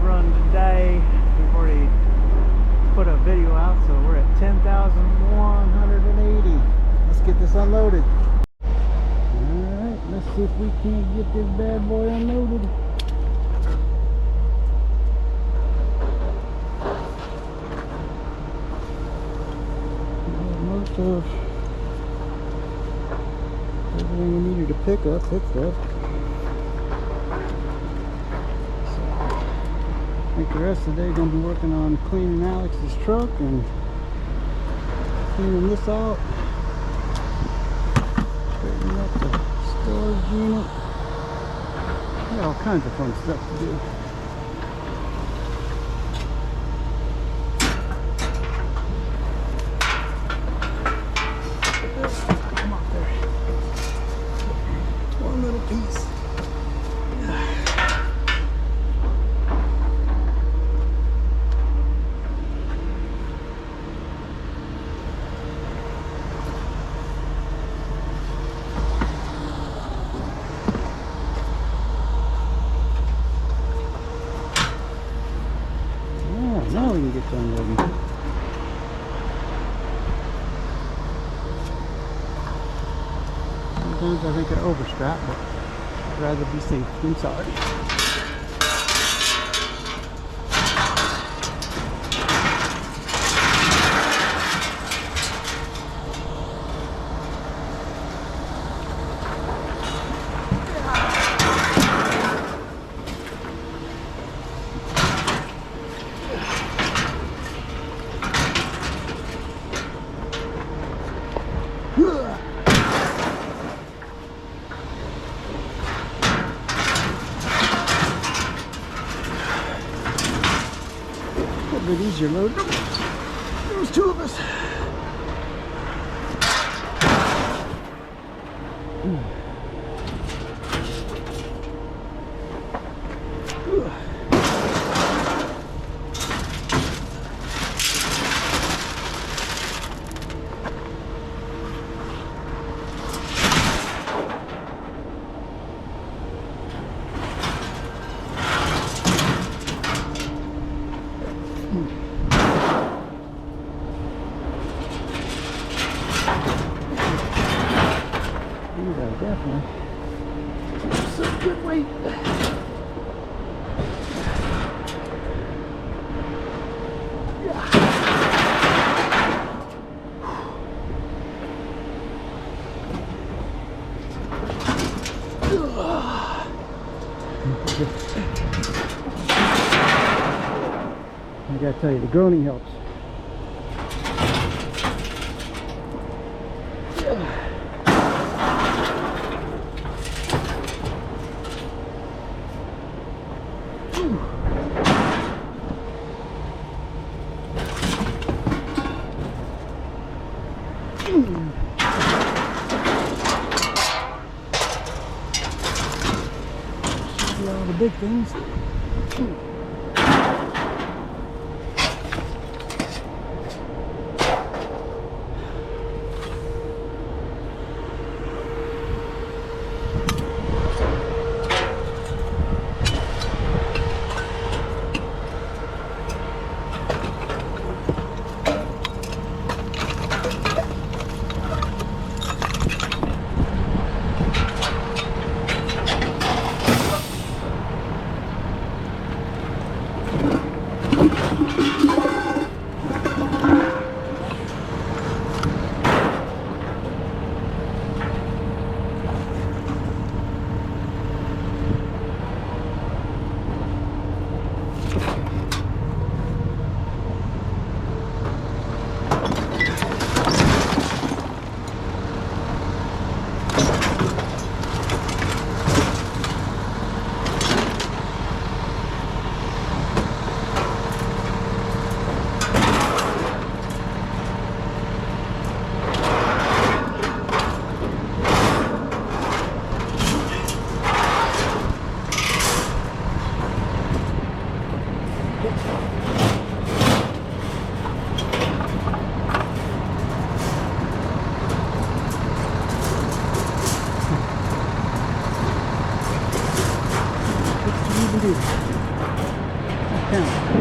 run today. We've already put a video out, so we're at 10,180. Let's get this unloaded. Alright, let's see if we can't get this bad boy unloaded. Most of everything we needed to picked up. I think the rest of the day going to be working on cleaning Alex's truck and cleaning this out, straightening up the storage unit. Got all kinds of fun stuff to do. Come on there. One little piece. Now we can get to unloading. Sometimes I think I overstrap, but I'd rather be safe than sorry. A bit easier load. There was two of us. These are definitely some good weight. I gotta tell you, the groaning helps. All the big things. count.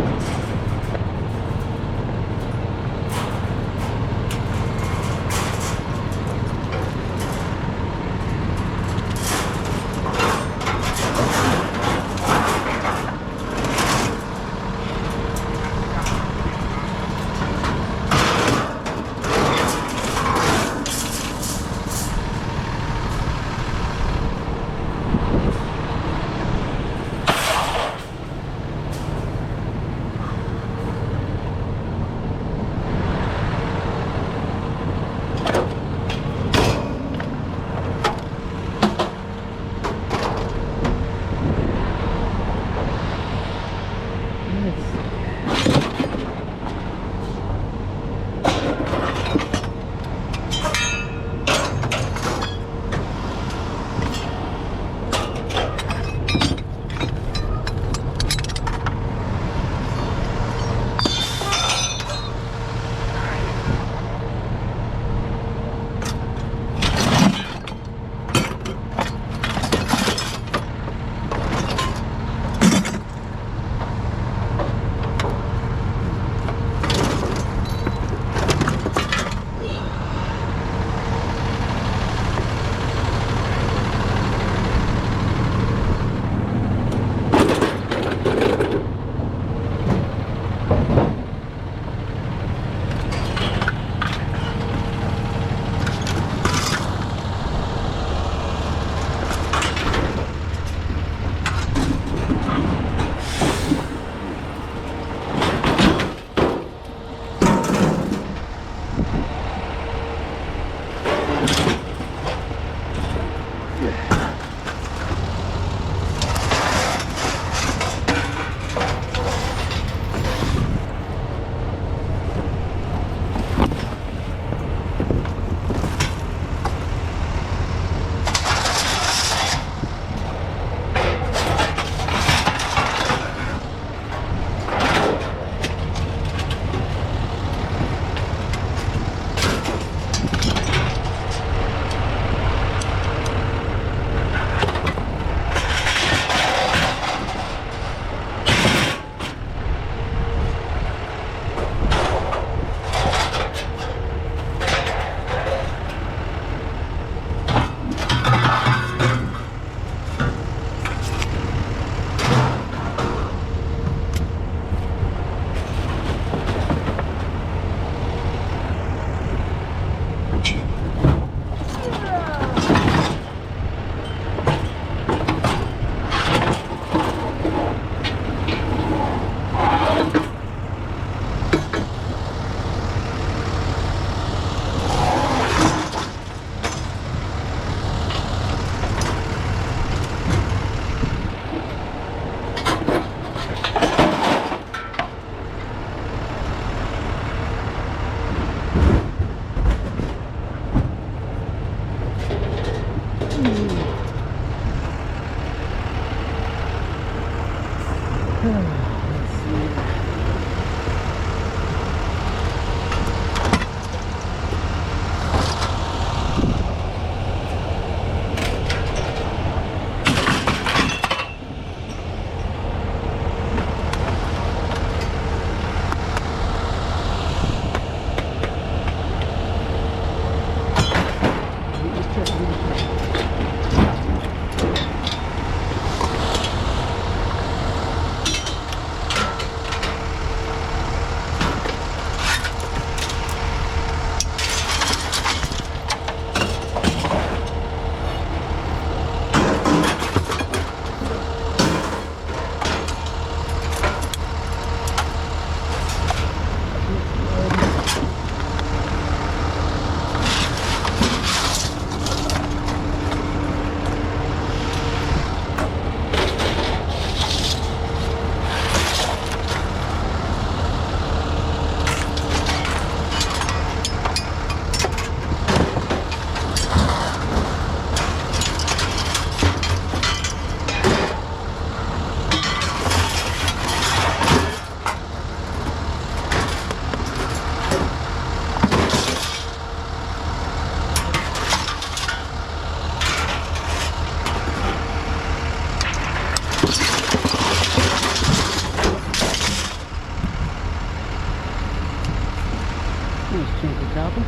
chunk of copper.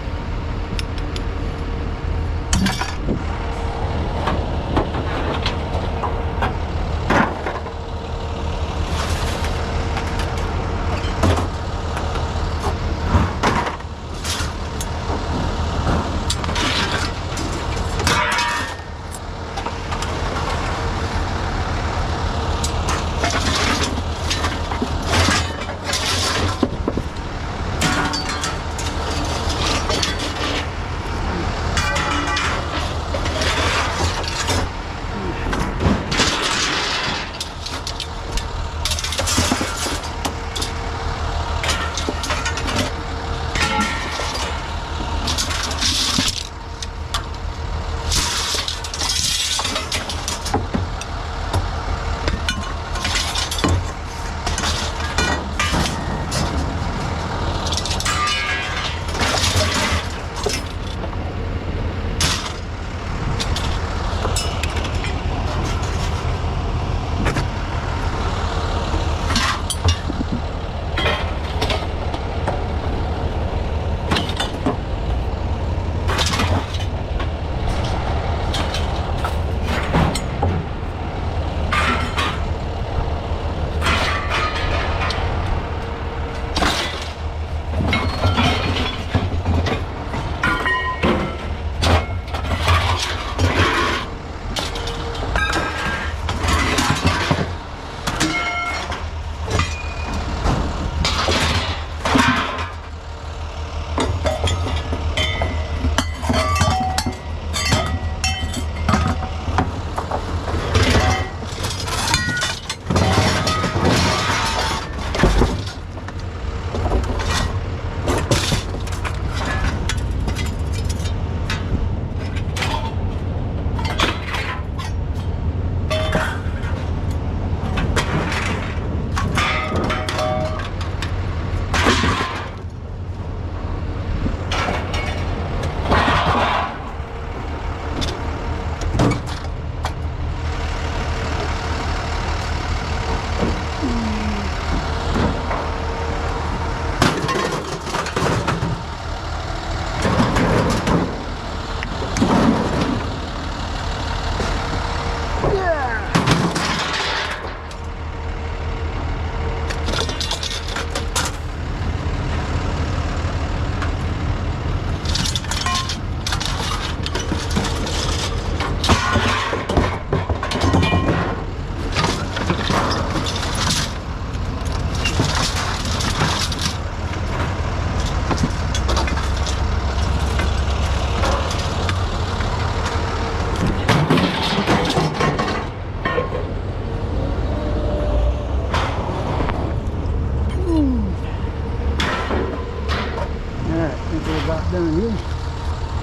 About done here.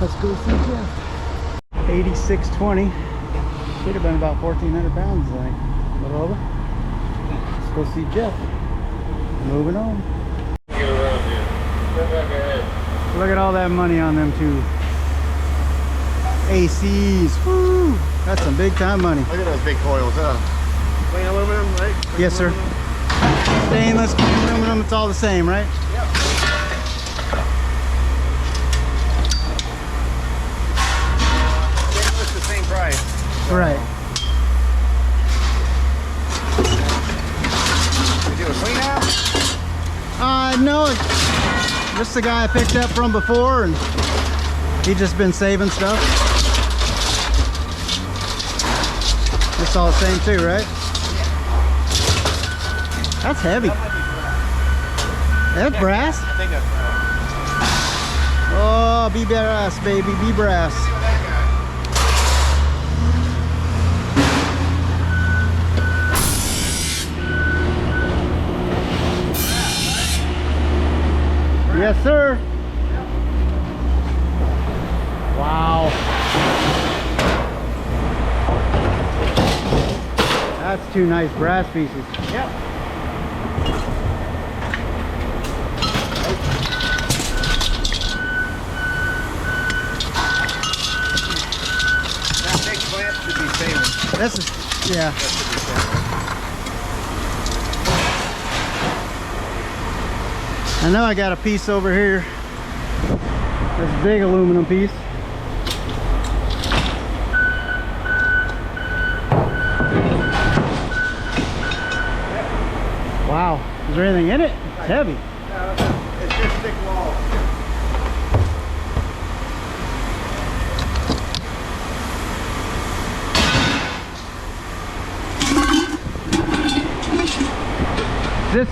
Let's go see Jeff. 8620. Should have been about 1,400 pounds, like a little over. Let's go see Jeff. Moving on. Look at all that money on them two ACs. Woo! That's some big time money. Look at those big coils, huh? Clean aluminum, right? Yes, sir. Stainless, clean aluminum, it's all the same, right? Yep. It's the same price. So. Right. You do a clean out? No, just the guy I picked up from before, and he just been saving stuff. It's all the same too, right? That's heavy. That's brass? I think that's brass. Oh, be brass, baby, be brass. Yes, sir. Wow. That's two nice brass pieces. Yep. That big clamp should be sailing. This is, yeah. That should be sailing. I know I got a piece over here This big aluminum piece. Wow. Is there anything in it? It's heavy. It's just thick walls. This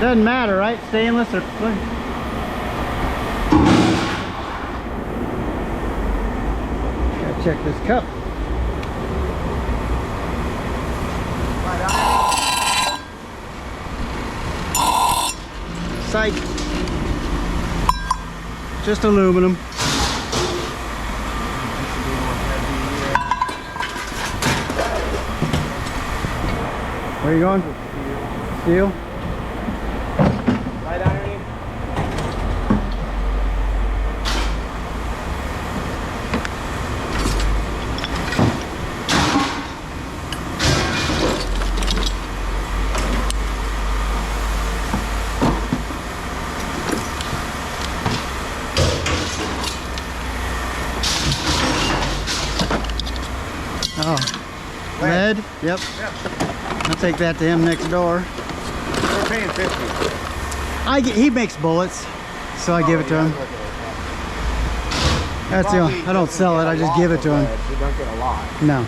doesn't matter, right? Stainless or gotta check this cup. Psych. Just aluminum. Where are you going? Steel? Right underneath. Oh. Lead? Yep. Yep. I'll take that to him next door. We're paying 50. He makes bullets, so I give it to him. That's the only, I don't sell it, I just give it to him. You don't get a lot. No.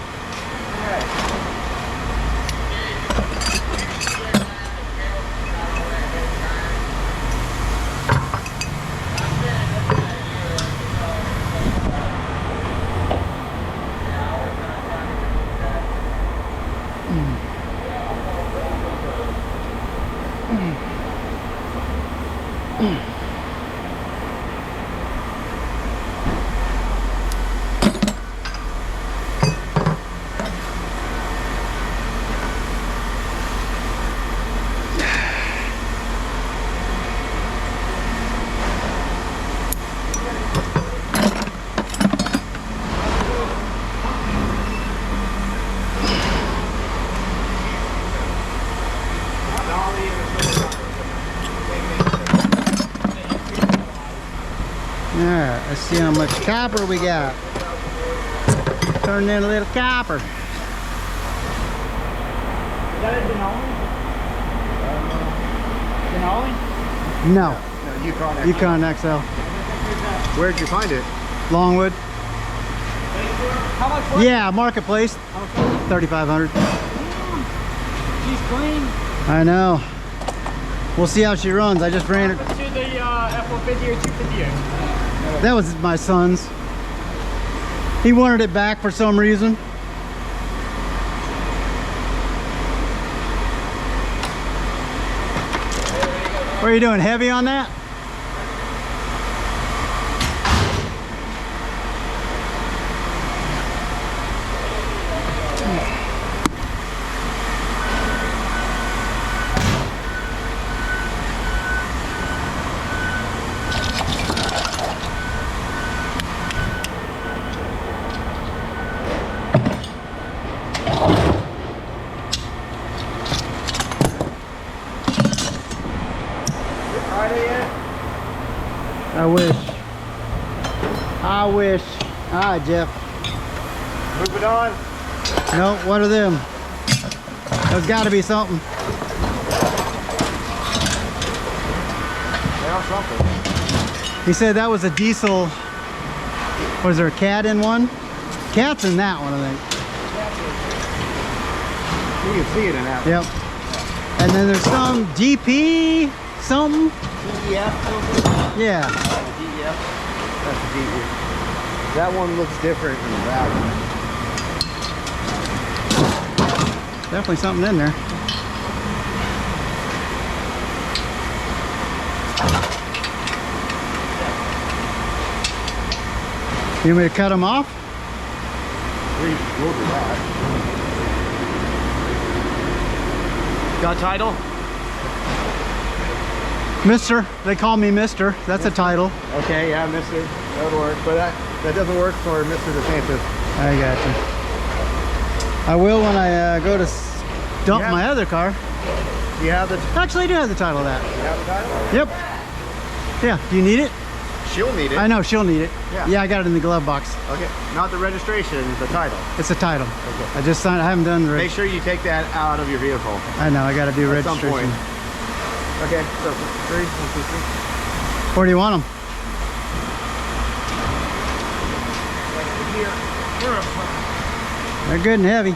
Alright, let's see how much copper we got. Turn in a little copper. Is that a Denali? Denali? No, No, Yukon. Yukon XL. Where'd you find it? Longwood. How much was Yeah, marketplace. 3,500. she's clean? I know. We'll see how she runs. I just ran it. To the F-150 or 250. That was my son's. He wanted it back for some reason. What are you doing? Heavy on that? Friday yet? I wish. I wish. All right, Jeff. Moving on. No, what are them? There's got to be something. Well, something. He said that was a diesel. Was there a cat in one? Cat's in that one, I think. You can see it in that. Yep. And then there's some GP something. DEF. Yeah. DEF. That's the DEF. That one looks different than that one. Definitely something in there. You want me to cut them off? We'll do that. Got a title? Mister. They call me Mister. That's a title. Okay, yeah, Mr. That would work. But that doesn't work for Mr. DeSantis. I got you. I will when I go to dump Yeah. my other car. Do you have the Actually, I do have the title of that. you have the title? Yep. Yeah, do you need it? She'll need it. I know, she'll need it. Yeah. Yeah, I got it in the glove box. Okay. Not the registration, the title. It's a title. Okay. I just signed, I haven't done the Make sure you take that out of your vehicle I know, I got to do at some registration. point. Okay, so 3, 1, 2, 3. Where do you want them? Here. They're good and heavy.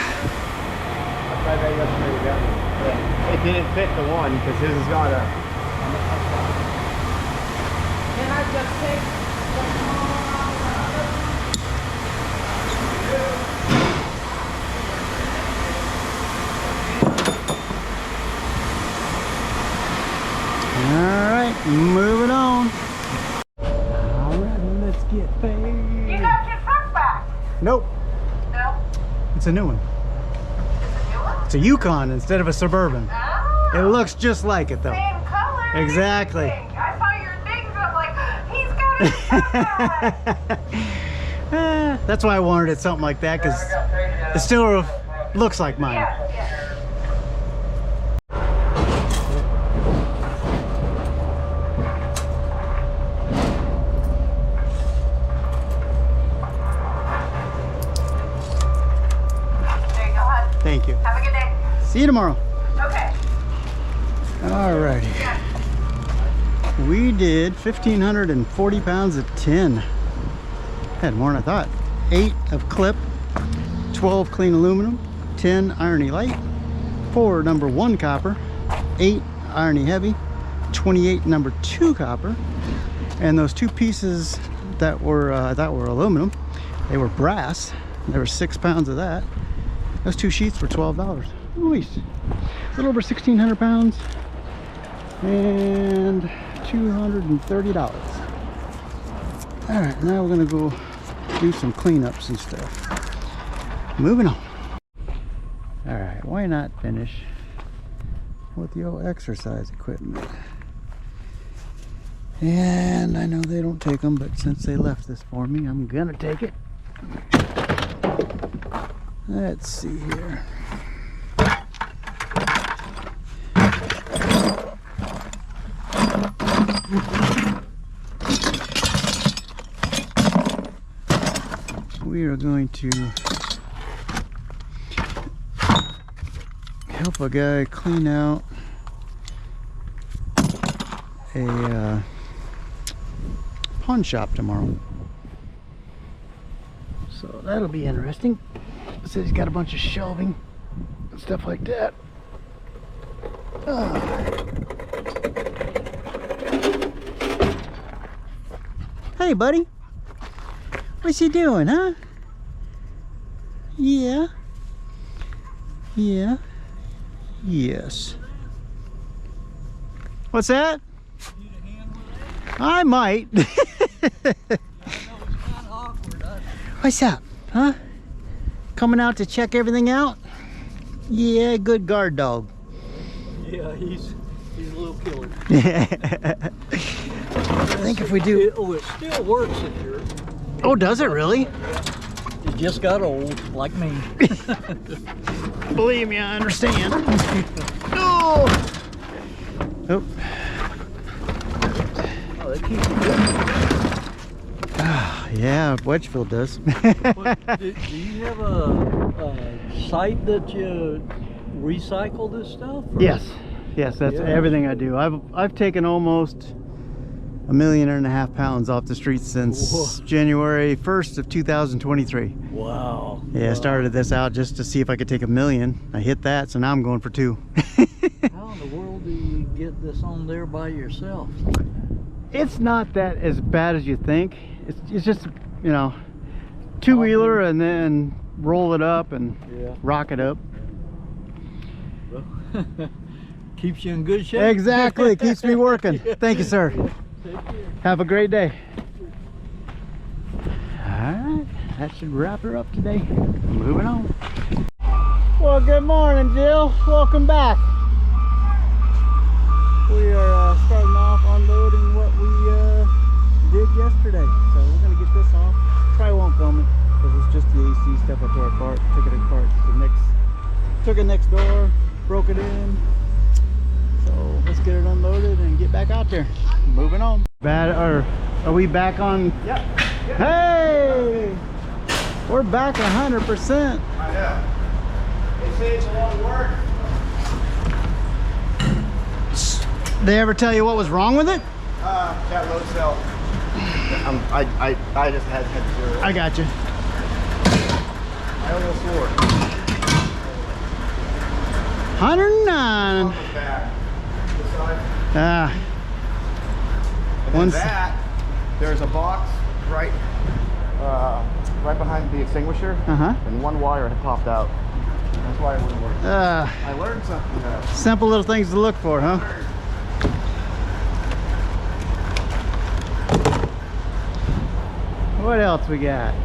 I tried that yesterday with that. It didn't fit the one because his has got a. Can I just take All right, moving on. All right, let's get paid. You got your truck back? Nope, No. it's a new one. Is it new one? It's a Yukon instead of a Suburban. Oh, It looks just like it though. same color. and Exactly. everything. I saw your things. I'm like, he's got his truck back. That's why I wanted it something like that, because it still looks like mine. Yeah, yeah. There you go, hon. Thank you. Have a good day. See you tomorrow. Okay. Alrighty. We did 1,540 pounds of tin. Had more than I thought. 8 of clip, 12 clean aluminum, 10 irony light, 4 number 1 copper, 8 irony heavy, 28 number 2 copper, and those 2 pieces that were aluminum, they were brass. There were 6 pounds of that. Those 2 sheets were $12. Nice. A little over 1,600 pounds and $230. All right, now we're gonna go do some cleanups and stuff. Moving on. All right, why not finish with the old exercise equipment? And I know they don't take them, but since they left this for me, I'm gonna take it. Let's see here. We are going to help a guy clean out a pawn shop tomorrow. So that'll be interesting. It says he's got a bunch of shelving and stuff like that. Hey, buddy. What's he doing, huh? Yeah. Yeah. Yes. What's that? I might. What's up, huh? Coming out to check everything out? Yeah, good guard dog. Yeah, he's a little killer. I think if we do... It still works in here. Oh, does it really? It just got old, like me. Believe me, I understand. Oh! Oh. Oh, they keep it good. Yeah, Wedgeville does. Do you have a site that you recycle this stuff? Or? Yes. Yes, that's Yeah. everything I do. I've taken almost 1.5 million pounds off the streets since Whoa. January 1st of 2023. Wow. Yeah, I started this out just to see if I could take 1 million. I hit that, so now I'm going for 2. How in the world do you get this on there by yourself? It's not that as bad as you think. It's just, you know, 2-wheeler and then roll it up and Yeah. rock it up. Keeps you in good shape. Exactly, keeps me working. Thank you, sir. Take care. Have a great day. Alright, that should wrap her up today. Moving on. Well, good morning, Jill. Welcome back. We are starting off unloading what we did yesterday. So we're going to get this off. Probably won't film it because it's just the AC stuff I tore apart. Took it apart. Took it next door, broke it in. So let's get it unloaded and get back out there. Moving on. Are we back on? Yep. Hey! We're back 100%. I know. They say it's a lot of work. They ever tell you what was wrong with it? That load cell. I just had to do it. I got you. I almost swore. 109. Back. This side. Ah. And then that, there's a box right behind the extinguisher, and one wire had popped out. That's why it wouldn't work. I learned something. Simple little things to look for, huh? What else we got?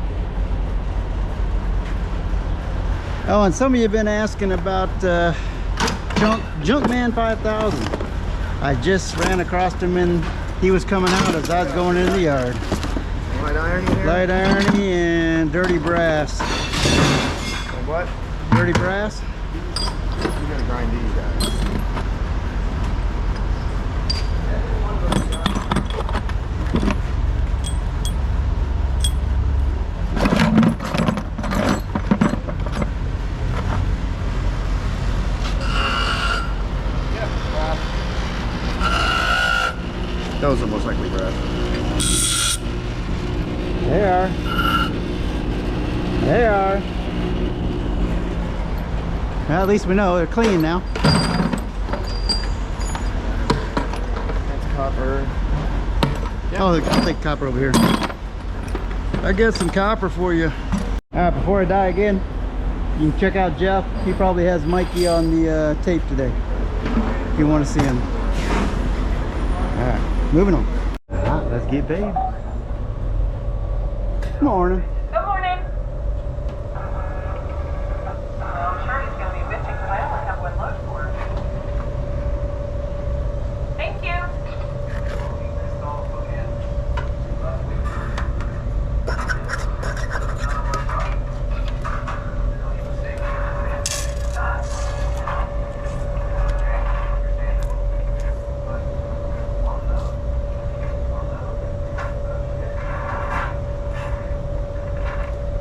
Oh, and some of you have been asking about Junkman 5000. I just ran across him and he was coming out as I was going into the yard. Light irony there? Light irony and dirty brass. And what? Dirty brass? You gotta grind these guys. Those are most likely brass. They are. They are. Well, at least we know they're clean now. That's copper. Oh, I'll take copper over here. I got some copper for you. Alright, before I die again, you can check out Jeff. He probably has Mikey on the tape today, if you want to see him. Alright, moving on. Alright, let's get paid. Morning. Good morning. I'm sure he's going to be bitching because I only have one load for him. Thank you.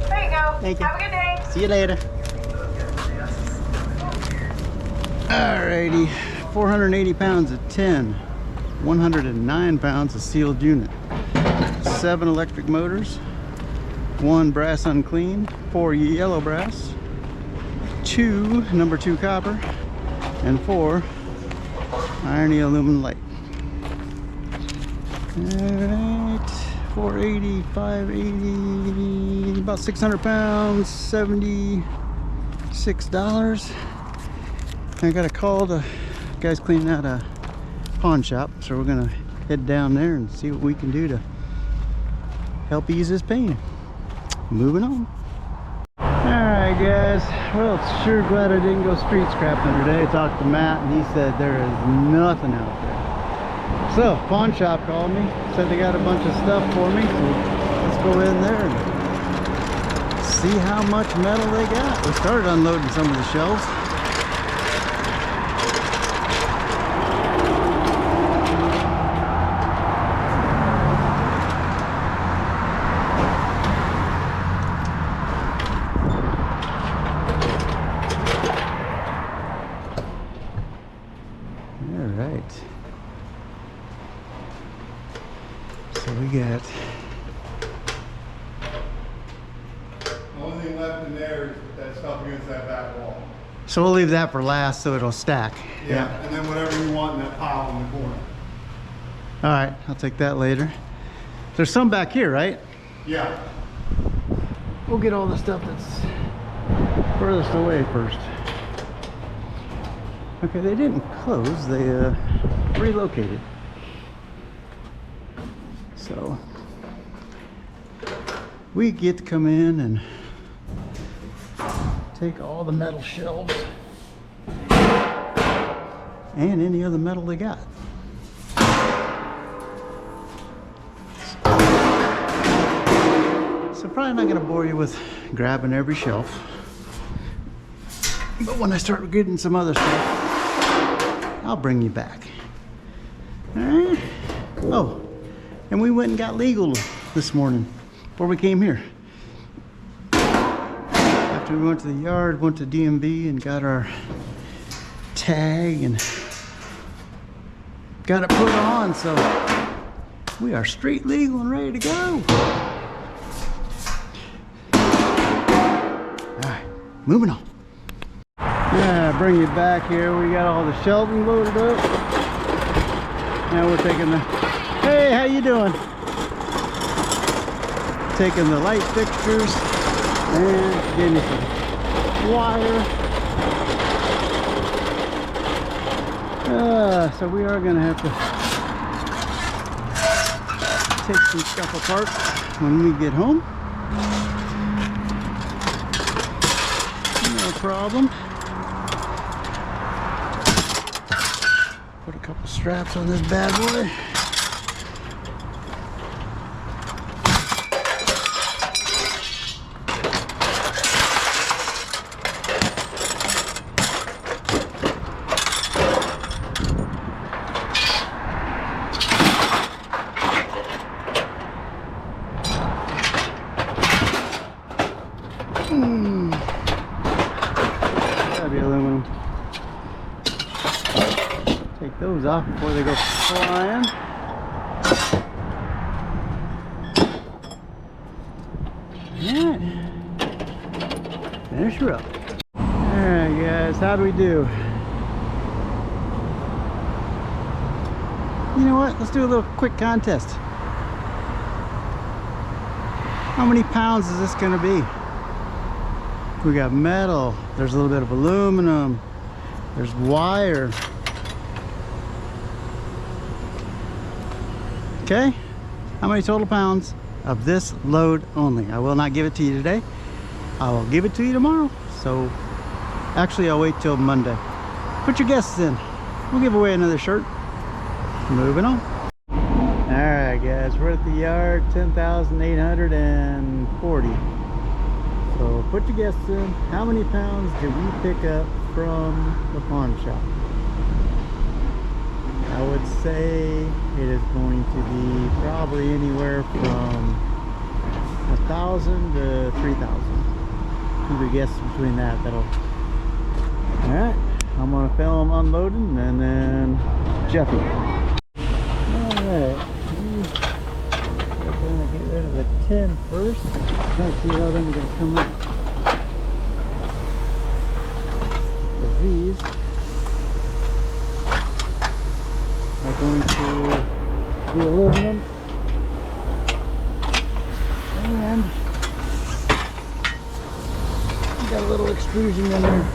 There you go. Thank you. Have a good day. See you later. Alrighty, 480 pounds of tin, 109 pounds of sealed unit, 7 electric motors, 1 brass unclean, 4 yellow brass, 2 number 2 copper, and 4 irony aluminum light. Alright, 480, 580, about 600 pounds, $76. I got a call. The guy's cleaning out a pawn shop, so we're gonna head down there and see what we can do to help ease his pain. Moving on. Alright guys, well, it's sure glad I didn't go street scrapping today. I talked to Matt and he said there is nothing out there. So, pawn shop called me, said they got a bunch of stuff for me, so let's go in there and see how much metal they got. We started unloading some of the shelves. So we got The only thing left in there is that stuff against that back wall. So we'll leave that for last so it'll stack. Yeah, and then whatever you want in that pile in the corner. All right, I'll take that later. There's some back here, right? Yeah. We'll get all the stuff that's furthest away first. Okay, they didn't close, they relocated. So we get to come in and take all the metal shelves and any other metal they got. So probably not gonna bore you with grabbing every shelf, but when I start getting some other stuff, I'll bring you back. All right. Oh, and we went and got legal this morning before we came here. After we went to the yard, went to DMV and got our tag and got it put on, so we are street legal and ready to go. All right, moving on. Yeah, bring you back here. We got all the shelving loaded up. Now we're taking the, hey, how you doing? Taking the light fixtures and getting some wire. So we are gonna have to take some stuff apart when we get home. No problem. Put a couple straps on this bad boy. Gotta be aluminum. Take those off before they go flying. Alright. Finish her up. Alright guys, how do we do? You know what? Let's do a little quick contest. How many pounds is this gonna be? We got metal, there's a little bit of aluminum, there's wire. Okay, how many total pounds of this load only? I will not give it to you today. I will give it to you tomorrow. So actually I'll wait till Monday. Put your guesses in. We'll give away another shirt. Moving on. Alright guys, we're at the yard, 10,840. So put your guesses in. How many pounds did we pick up from the pawn shop? I would say it is going to be probably anywhere from 1,000 to 3,000. Keep your guess between that. That'll. All right, I'm gonna film unloading and then Jeffy. All right, we're gonna get rid of the tin first. Let's see how them are gonna come out. These are going to be aluminum and got a little extrusion in there.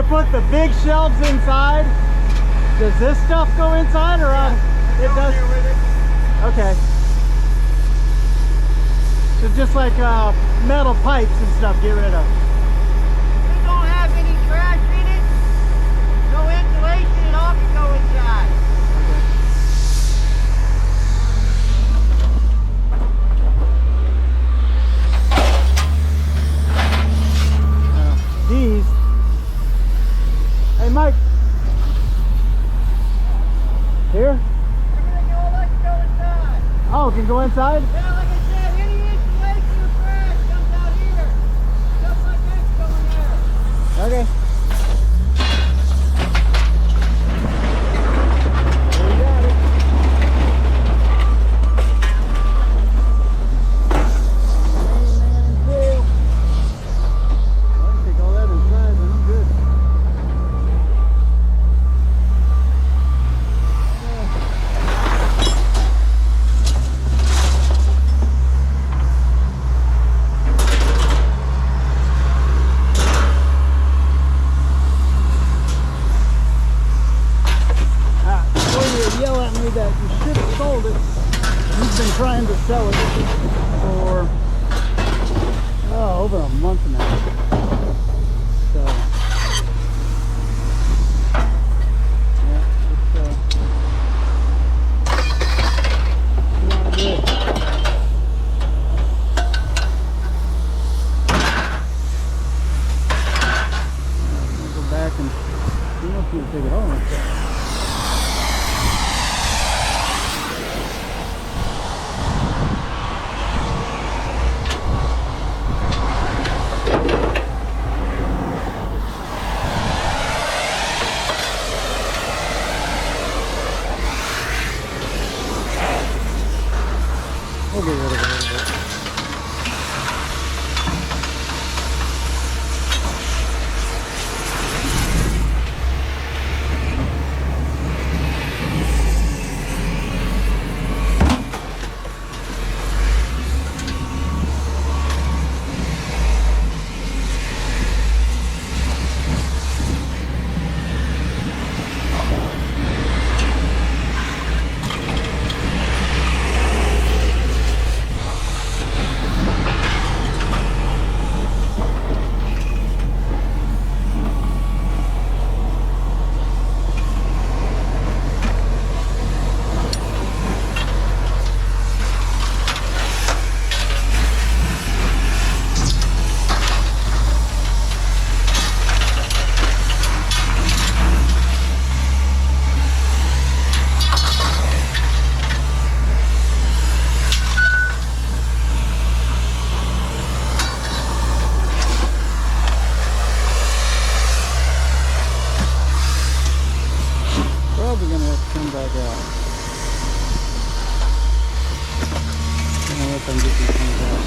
put the big shelves inside, does this stuff go inside or it does? Okay. So just like metal pipes and stuff, get rid of. We don't have any trash in it. No insulation, it all can go inside. These. Hey, Mike. Here? Everything all that can go inside. Oh, it can go inside? Yeah, like I said, any insulation or trash comes out here. Stuff like that's going there. Okay. We got it. Amen. I can take all that inside, then I'm good. Before you yell at me that you should have sold it, you've been trying to sell it for over a month now. So yeah, it's not good. I'll go back and see if you can take it home. We'll get rid of it a little bit. Probably gonna have to come back out. I'm gonna let them get these things out.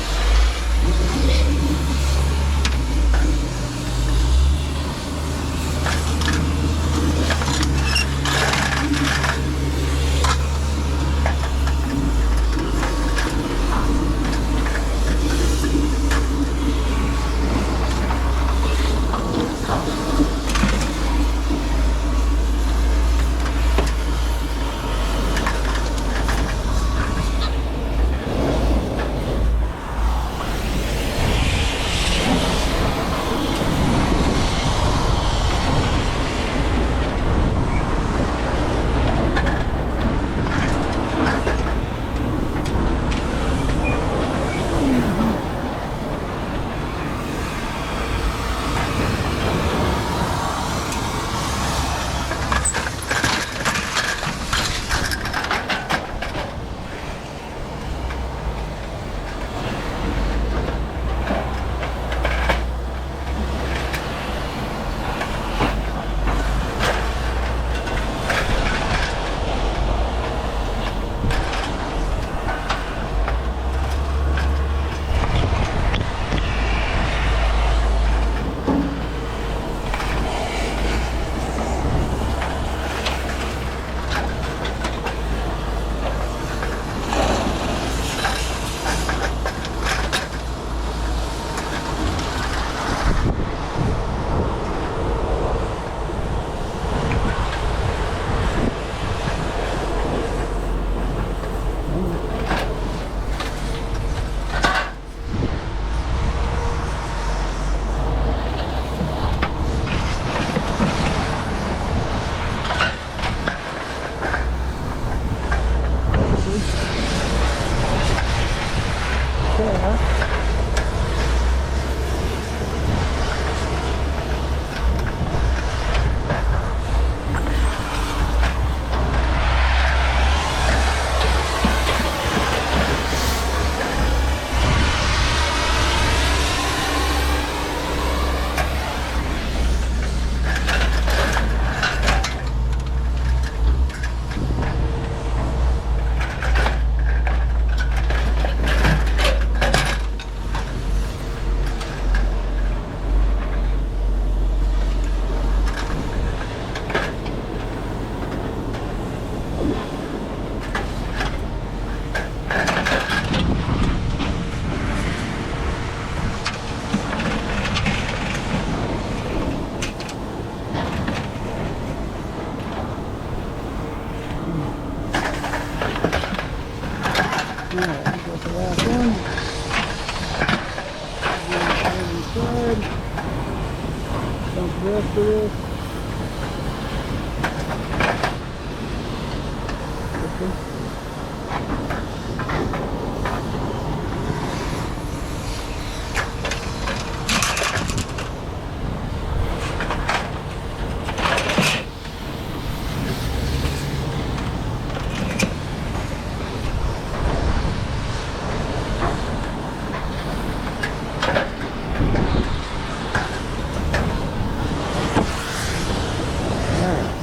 rest of this.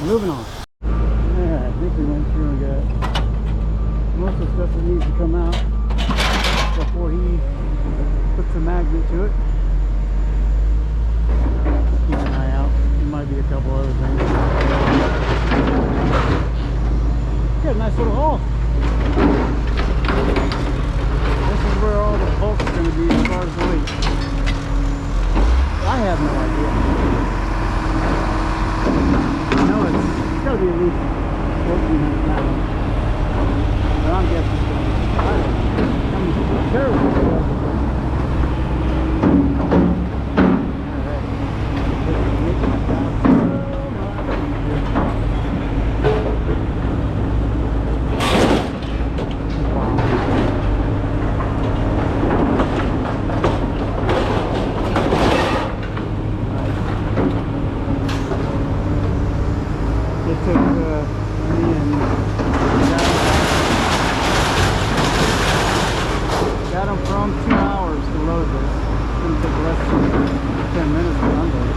Moving on. Yeah, I think we went through and got most of the stuff that needs to come out before he puts a magnet to it. Keep an eye out. There might be a couple other things. Got a nice little haul. This is where all the bulk's going to be as far as the weight. I have no idea. It's got to be at least 1,400 pounds. But I'm guessing it's going to be, I don't know. I'm terrible. It took me and got them from 2 hours to load this. It's going to take less than 10 minutes to unload it.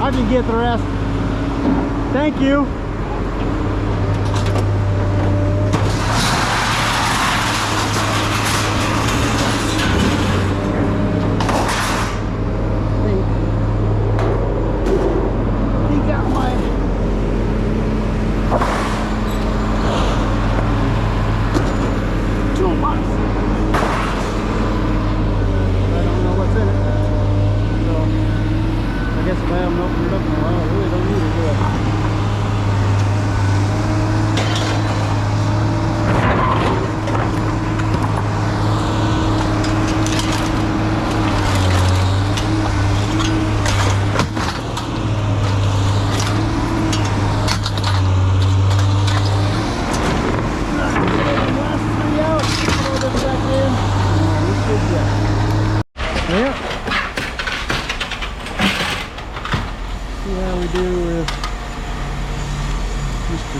I can get the rest. Thank you. He got my toolbox. I don't know what's in it. I guess if I haven't opened it up in a while, I really don't need it, do I?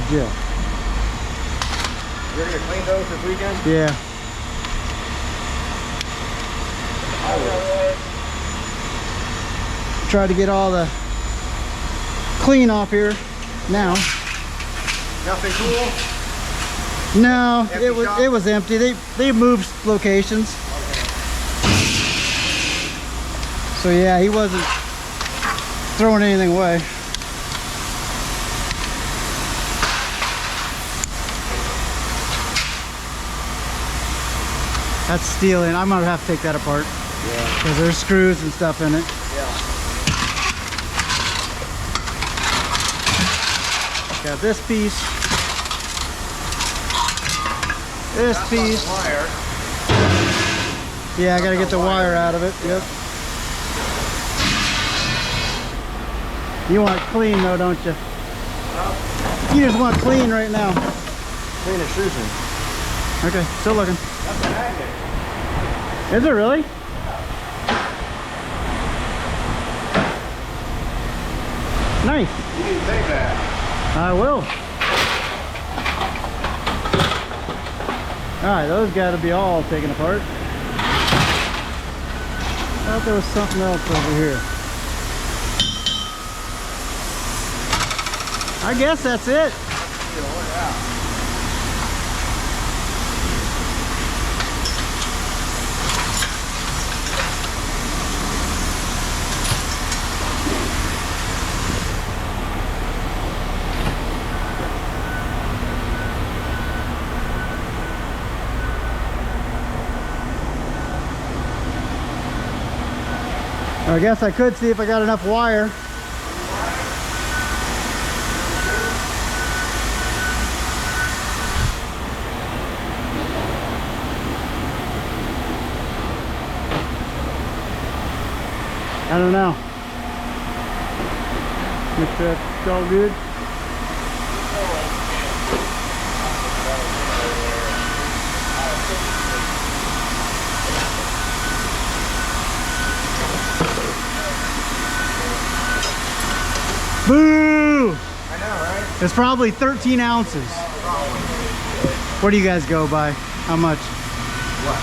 Jeff. You're gonna clean those this weekend? Yeah. Try to get all the clean off here now. Nothing cool? No, Empty it was shop? empty. They moved locations. Okay. So yeah, he wasn't throwing anything away. That's steel, and I'm gonna have to take that apart. Yeah. Because there's screws and stuff in it. Yeah. Got this piece. This That's piece. on the wire. Yeah, I gotta get the wire out of it. Yep. You want it clean though, don't you? You just want it clean right now. Clean extrusion. Okay, still looking. That's a magnet. Is it really? Nice. You need to take that. I will. Alright, those gotta be all taken apart. I thought there was something else over here. I guess that's it. I guess I could see if I got enough wire. I don't know. Make sure that's all good. Boo! I know, right? It's probably 13 ounces. What do you guys go by? How much? What?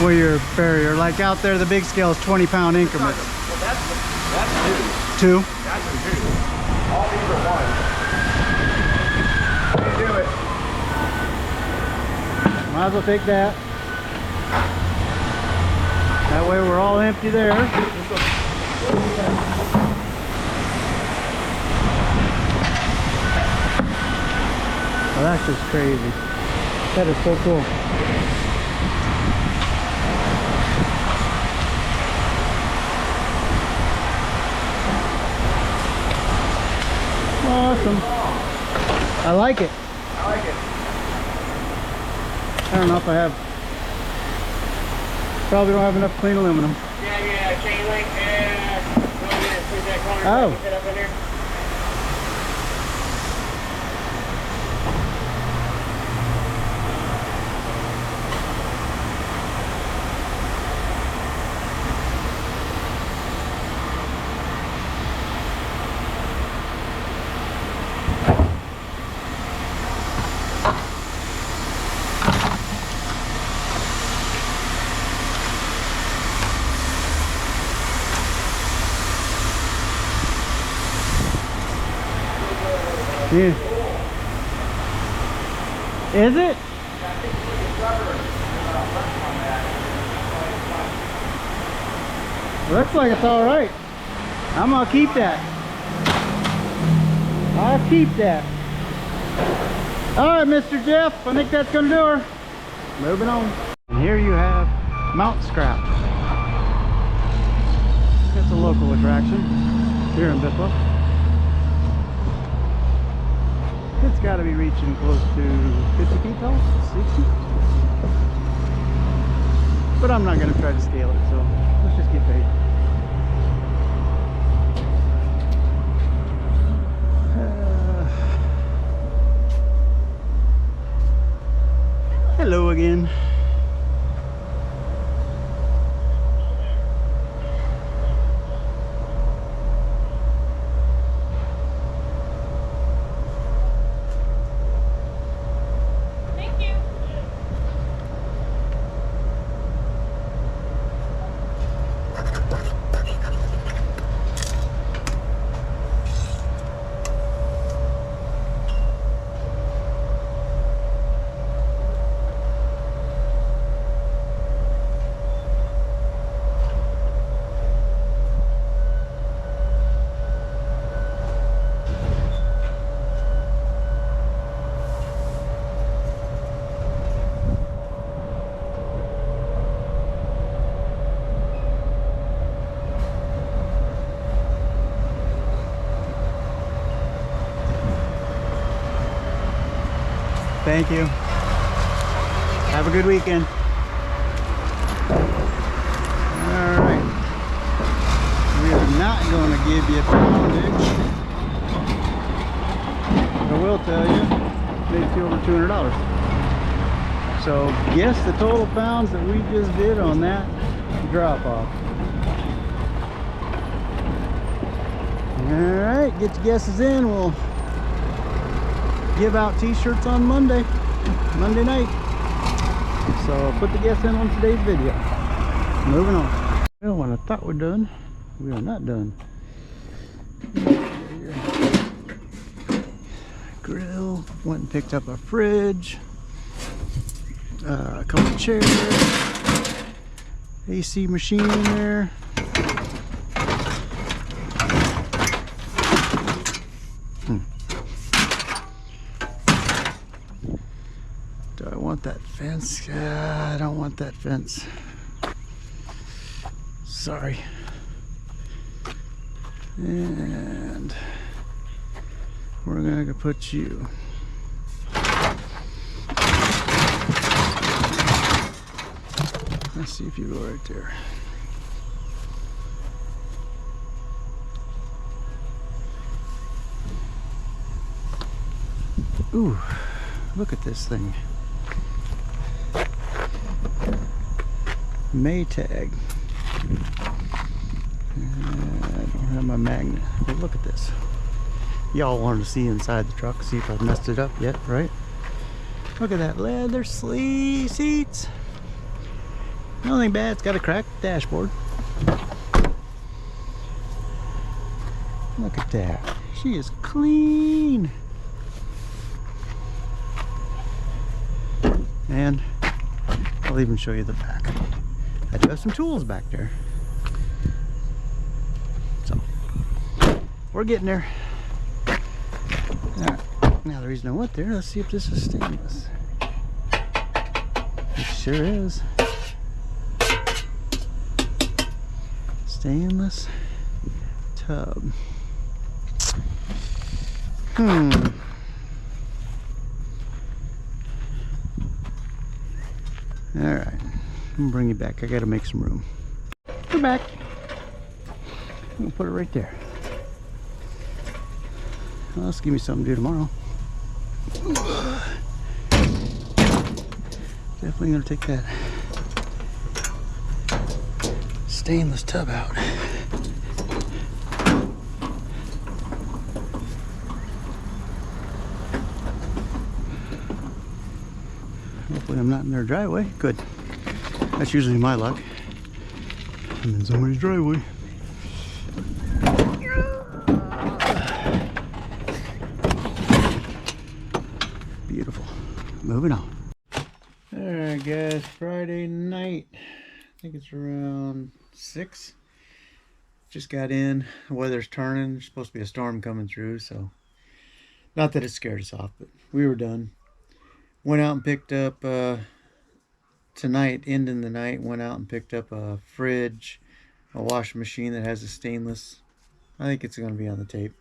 For your barrier? Like out there, the big scale is 20-pound increments. Well, that's Two? That's a two. All these are one. Can't do it. Might as well take that. That way we're all empty there. Oh, that's just crazy. That is so cool. Awesome. I like it. I like it. I don't know if I have. Probably don't have enough clean aluminum. Yeah, chain link. Go in there, push that corner. Oh. Sit up in there. Yeah. Is it? Looks like it's all right. I'm gonna keep that. I'll keep that. All right, Mr. Jeff, I think that's gonna do her. Moving on. And here you have Mount Scrap. It's a local attraction here in Bithlo. It's got to be reaching close to 50 feet tall, 60. But I'm not going to try to scale it, so let's just get paid. Hello again. Thank you. Thank you. Have a good weekend. All right. We are not going to give you poundage. I will tell you, makes you over $200. So guess the total pounds that we just did on that drop off. All right, get your guesses in. We'll give out t-shirts on Monday night. So put the guess in on today's video. Moving on. Well, when I thought we're done, we are not done. Grill, went and picked up a fridge, a couple of chairs, AC machine in there. Do I want that fence? I don't want that fence. Sorry. And we're gonna put you. Let's see if you go right there. Ooh, look at this thing. Maytag. I don't have my magnet, but look at this. Y'all wanted to see inside the truck, see if I've messed it up yet, right? Look at that leather seats. Nothing bad, it's got a cracked dashboard. Look at that. She is clean. And I'll even show you the back. I do have some tools back there. So, we're getting there. Alright, now the reason I went there, let's see if this is stainless. It sure is. Stainless tub. Alright, I'm gonna bring you back. I gotta make some room. We're back. I'm gonna put it right there. Well, let's give me something to do tomorrow. Definitely gonna take that stainless tub out. Hopefully I'm not in their driveway. Good. That's usually my luck. I'm in somebody's driveway. Beautiful. Moving on. Alright guys, Friday night. I think it's around 6. Just got in. The weather's turning. There's supposed to be a storm coming through, so not that it scared us off, but we were done. Went out and picked up tonight, ending the night, went out and picked up a fridge, a washing machine that has a stainless. I think it's going to be on the tape.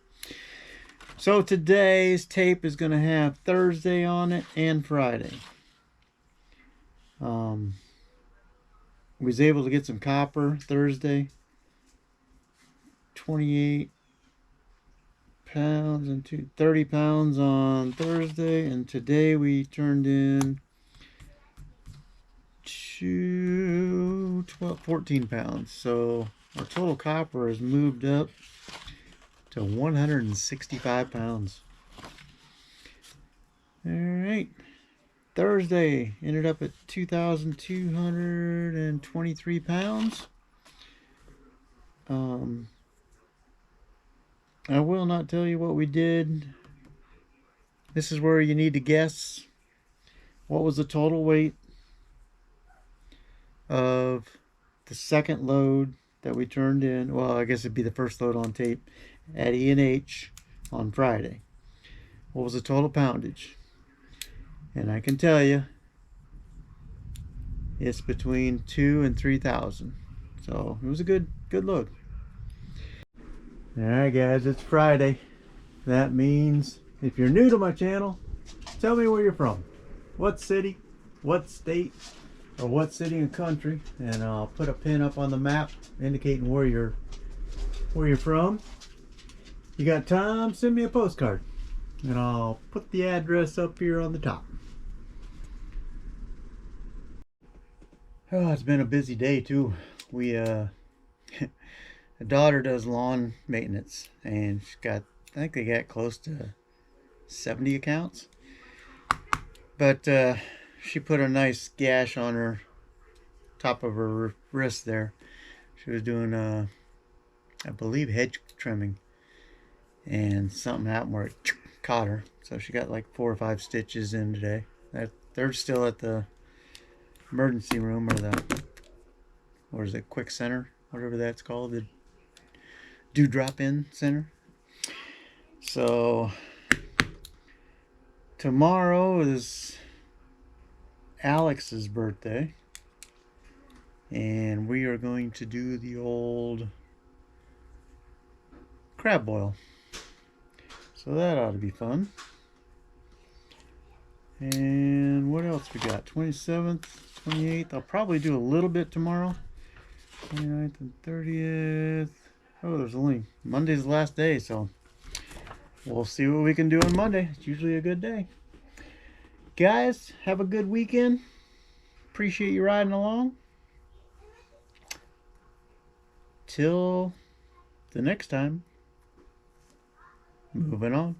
So today's tape is going to have Thursday on it and Friday. Was able to get some copper Thursday. 28 pounds and 30 pounds on Thursday, and today we turned in 14 pounds. So our total copper has moved up to 165 pounds. All right. Thursday ended up at 2,223 pounds. I will not tell you what we did. This is where you need to guess what was the total weight of the second load that we turned in. Well, I guess it'd be the first load on tape at E&H on Friday. What was the total poundage? And I can tell you, it's between 2,000 and 3,000. So it was a good load. Alright guys, it's Friday. That means if you're new to my channel, tell me where you're from. what city, what state, or what city and country, and I'll put a pin up on the map indicating where you're from. You got time, send me a postcard, and I'll put the address up here on the top. Oh, it's been a busy day too. We a daughter does lawn maintenance, and she's got, I think they got close to 70 accounts. But she put a nice gash on her top of her wrist there. She was doing I believe hedge trimming, and something happened where it caught her. So she got like 4 or 5 stitches in today. They're still at the emergency room, or the, what is it, quick center, whatever that's called, the drop-in center. So tomorrow is Alex's birthday, and we are going to do the old crab boil. So that ought to be fun. And what else we got? 27th, 28th. I'll probably do a little bit tomorrow. 29th and 30th. Oh, there's only Monday's the last day, so we'll see what we can do on Monday. It's usually a good day. Guys, have a good weekend. Appreciate you riding along. Till the next time. Moving on.